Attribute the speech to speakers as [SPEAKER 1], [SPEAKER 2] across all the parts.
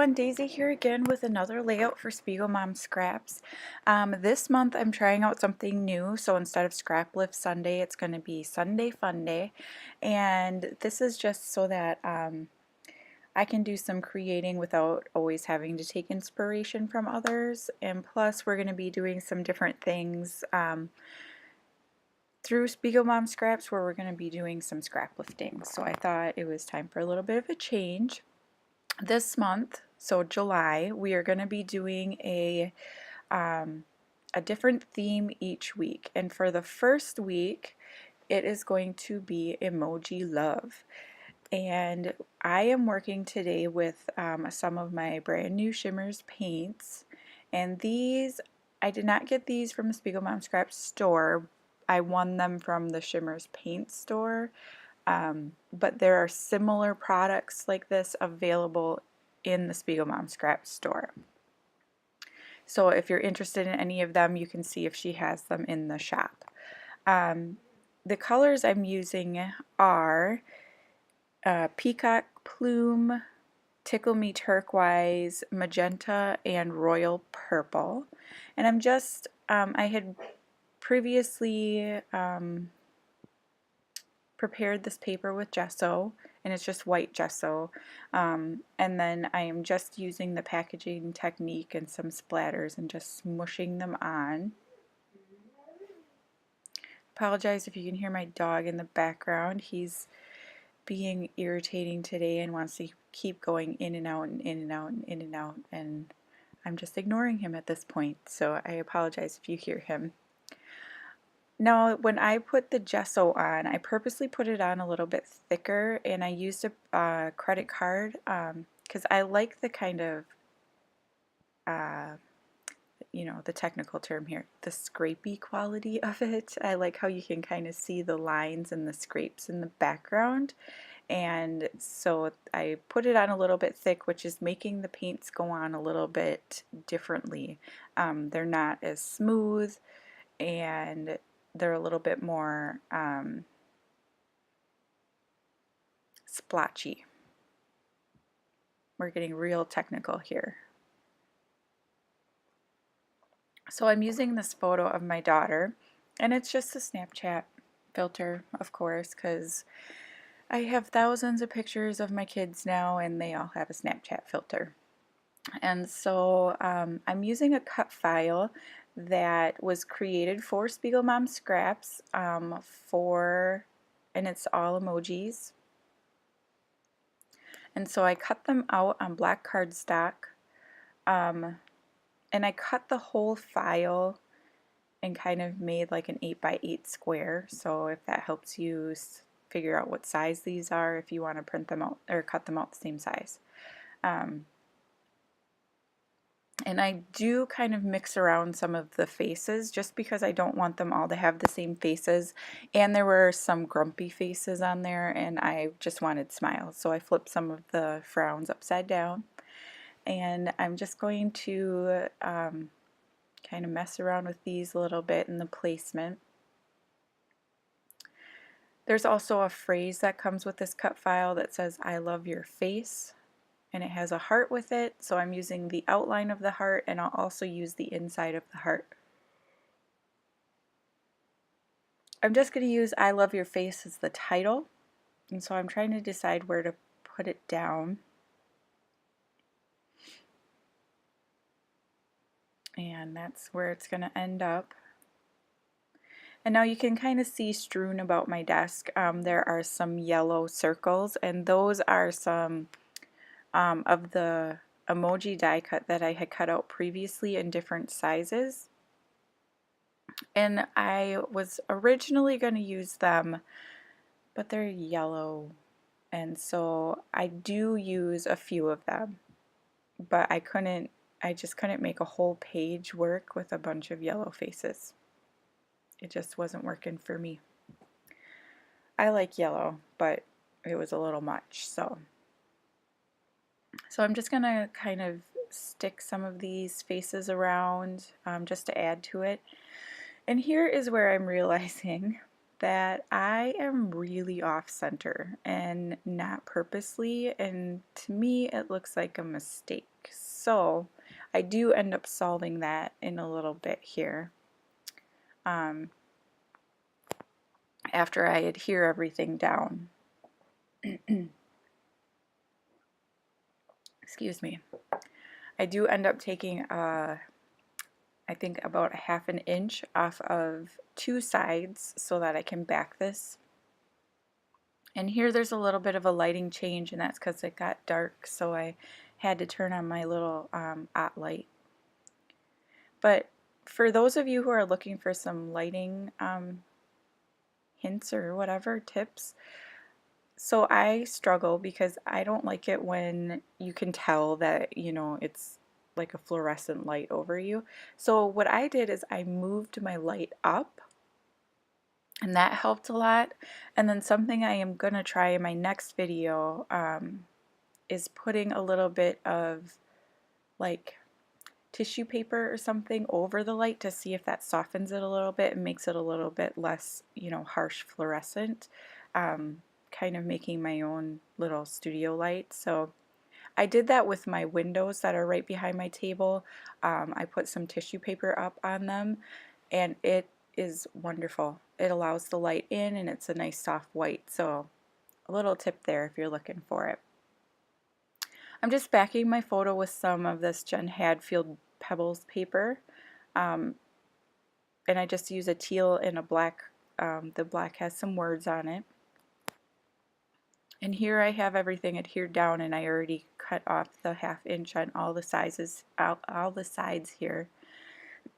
[SPEAKER 1] everyone, Daisy here again with another layout for Spiegel Mom Scraps. This month I'm trying out something new, so instead of Scrap Lift Sunday, it's going to be Sunday Funday. And this is just so that I can do some creating without always having to take inspiration from others. And plus, we're going to be doing some different things through Spiegel Mom Scraps where we're going to be doing some scrap lifting. So I thought it was time for a little bit of a change. This month, so July, we are going to be doing a different theme each week. And for the first week, it is going to be Emoji Love. And I am working today with some of my brand new Shimmers paints. And these, I did not get these from the Spiegel Mom Scraps store. I won them from the Shimmers paint store. But there are similar products like this available in the Spiegel Mom Scraps store. So if you're interested in any of them, you can see if she has them in the shop. The colors I'm using are Peacock Plume, Tickle Me Turquoise, Magenta, and Royal Purple. And I'm just, I had previously prepared this paper with gesso, and it's just white gesso, and then I am just using the packaging technique and some splatters and just smushing them on. Apologize if you can hear my dog in the background. He's being irritating today and wants to keep going in and out and in and out and in and out, and I'm just ignoring him at this point, so I apologize if you hear him. Now, when I put the gesso on, I purposely put it on a little bit thicker, and I used a credit card because I like the kind of, the technical term here, the scrapey quality of it. I like how you can kind of see the lines and the scrapes in the background. And so I put it on a little bit thick, which is making the paints go on a little splotchy differently. They're not as smooth, and they're a little bit more splotchy. We're getting real technical here. So I'm using this photo of my daughter, and it's just a Snapchat filter, of course, because I have thousands of pictures of my kids now, and they all have a Snapchat filter. And so I'm using a cut file that was created for Spiegel Mom Scraps and it's all emojis. And so I cut them out on black cardstock, and I cut the whole file and kind of made like an 8x8 square. So if that helps you figure out what size these are, if you want to print them out or cut them out the same size. And I do kind of mix around some of the faces just because I don't want them all to have the same faces. And there were some grumpy faces on there, and I just wanted smiles. So I flipped some of the frowns upside down. And I'm just going to kind of mess around with these a little bit in the placement. There's also a phrase that comes with this cut file that says, "I love your face." And it has a heart with it, so I'm using the outline of the heart, and I'll also use the inside of the heart. I'm just going to use "I love your face" as the title, and so I'm trying to decide where to put it down. And that's where it's going to end up. And now you can kind of see strewn about my desk, there are some yellow circles, and those are some of the emoji die cut that I had cut out previously in different sizes. And I was originally going to use them, but they're yellow, and so I do use a few of them, but I just couldn't make a whole page work with a bunch of yellow faces. It just wasn't working for me. I like yellow, but it was a little much, so I'm just going to kind of stick some of these faces around just to add to it. And here is where I'm realizing that I am really off center, and not purposely, and to me it looks like a mistake. So I do end up solving that in a little bit here. After I adhere everything down. Excuse me. I do end up taking I think about 1/2 inch off of 2 sides so that I can back this. And here there's a little bit of a lighting change, and that's because it got dark, so I had to turn on my little OT light. But for those of you who are looking for some lighting hints or whatever, tips, so I struggle because I don't like it when you can tell that, you know, it's like a fluorescent light over you. So what I did is I moved my light up, and that helped a lot. And then something I am going to try in my next video is putting a little bit of like tissue paper or something over the light to see if that softens it a little bit and makes it a little bit less, you know, harsh fluorescent. Kind of making my own little studio light. So I did that with my windows that are right behind my table. I put some tissue paper up on them, and it is wonderful. It allows the light in, and it's a nice soft white. So a little tip there if you're looking for it. I'm just backing my photo with some of this Jen Hadfield Pebbles paper, and I just use a teal and a black. The black has some words on it. And here I have everything adhered down, and I already cut off the 1/2 inch on all the sizes, all the sides here.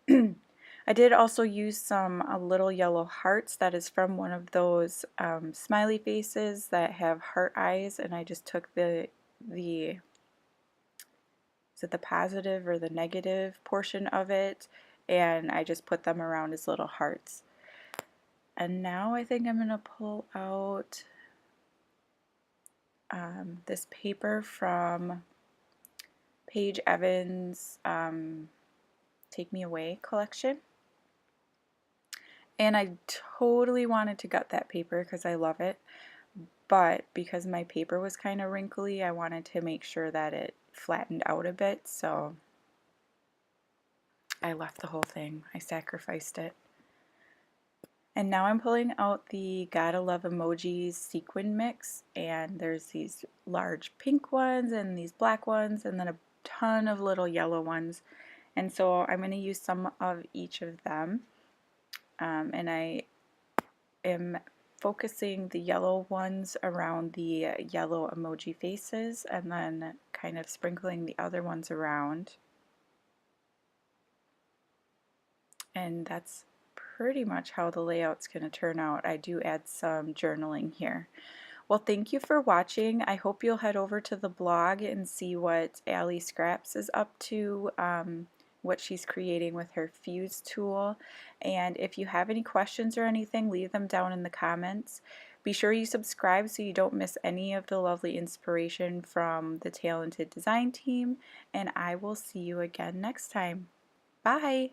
[SPEAKER 1] I did also use some little yellow hearts. That is from one of those smiley faces that have heart eyes, and I just took the is it the positive or the negative portion of it, and I just put them around as little hearts. And now I think I'm going to pull out this paper from Paige Evans' Take Me Away collection. And I totally wanted to gut that paper because I love it, but because my paper was kind of wrinkly, I wanted to make sure that it flattened out a bit, so I left the whole thing. I sacrificed it. And now I'm pulling out the Gotta Love Emojis sequin mix, and there's these large pink ones and these black ones and then a ton of little yellow ones. And so I'm going to use some of each of them. And I am focusing the yellow ones around the yellow emoji faces and then kind of sprinkling the other ones around. And that's pretty much how the layout's going to turn out. I do add some journaling here. Well, thank you for watching. I hope you'll head over to the blog and see what Allie Scraps is up to, what she's creating with her Fuse tool. And if you have any questions or anything, leave them down in the comments. Be sure you subscribe so you don't miss any of the lovely inspiration from the talented design team. And I will see you again next time. Bye!